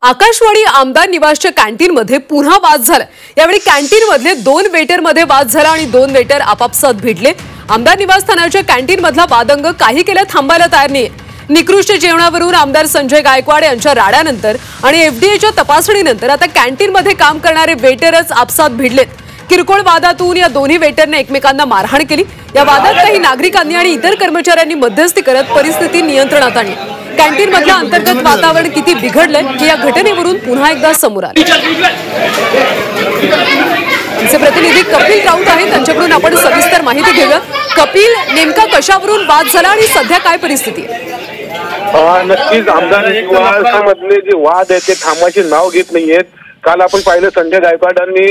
आकाशवाणी आमदार निवासच्या कॅन्टीनमध्ये पुन्हा वाद झाला। यावेळी कॅन्टीनमधले 2 वेटरमध्ये वाद झाला आणि 2 वेटर आपापसात भिडले। आमदार निवासस्थानाच्या कॅन्टीनमधला वादंग काही केल्या थांबायला तयार नाही। निकृष्ट जेवणावरून आमदार संजय गायकवाड यांच्या राड्यानंतर आणि एफडीएच्या तपासणीनंतर आता कॅन्टीनमध्ये काम करणारे वेटरच आपसात भिडलेत। किरकोळ वादातून या दोन्ही वेटरने एकमेकांना मारहाण केली। या वादात काही नागरिकांनी आणि इतर कर्मचाऱ्यांनी मध्यस्थी करत परिस्थिती नियंत्रणात आणली। कॅन्टीन मधलं अंतर्गत वातावरण किती बिघडलंय हे या घटनेवरून पुन्हा एकदा समोर आलं। आमचे प्रतिनिधी कपिल राऊत आहेत, त्यांच्याकडून आपण सविस्तर माहिती घेऊया। कपिल, नेमका कशावरून वाद झाला आणि सध्या काय परिस्थिती आहे? नक्कीच आमदार निवासामधले जे वाद आहेत ते थांबायचे नाव घेत नाहीयेत। काल आपण पाहिलं संजय गायकवाडांनी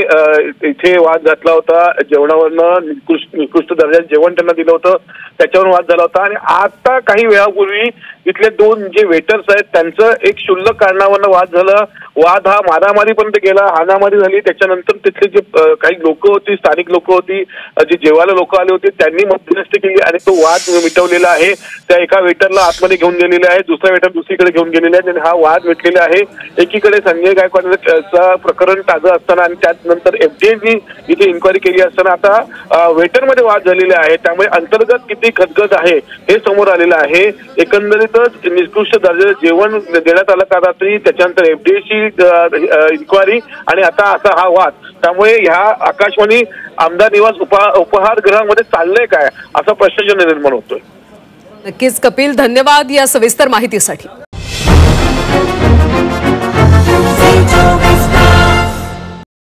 इथे वाद घातला होता। जेवणावरनं निकृष्ट दर्जाचं जेवण त्यांना दिलं होतं, त्याच्यावर वाद झाला होता। आणि आता काही वेळापूर्वी इथले 2 जे वेटर्स आहेत त्यांचं एक क्षुल्लक कारणावरनं वाद झाला। वाद हा मारामारीपर्यंत गेला, हाणामारी झाली। त्याच्यानंतर तिथले जे काही लोक होती, स्थानिक लोक होती, जे जेवायला लोक आले होते, त्यांनी मध्यस्थी केली आणि तो वाद मिटवलेला आहे। त्या एका वेटरला आतमध्ये घेऊन गेलेले आहे, दुसरा वेटर दुसरीकडे घेऊन गेलेला आहे आणि हा वाद मिटलेला आहे। एकीकडे संजय गायकवाडचा प्रकरण ताजं असताना आणि त्यानंतर एफडीएने इथे इन्क्वायरी केली असताना आता वेटरमध्ये वाद झालेले आहे। त्यामुळे अंतर्गत किती खदगद आहे हे समोर आलेलं आहे। एकंदरीतच निकृष्ट दर्जाचं जेवण देण्यात आलं का रात्री, त्याच्यानंतर एफडीएची इन्क्वायरी आणि आता असा हा वाद। त्यामुळे ह्या आकाशवाणी आमदार निवास उपहारगृहामध्ये चाललंय काय असा प्रश्न निर्माण होतोय। नक्कीच कपिल, धन्यवाद या सविस्तर माहितीसाठी।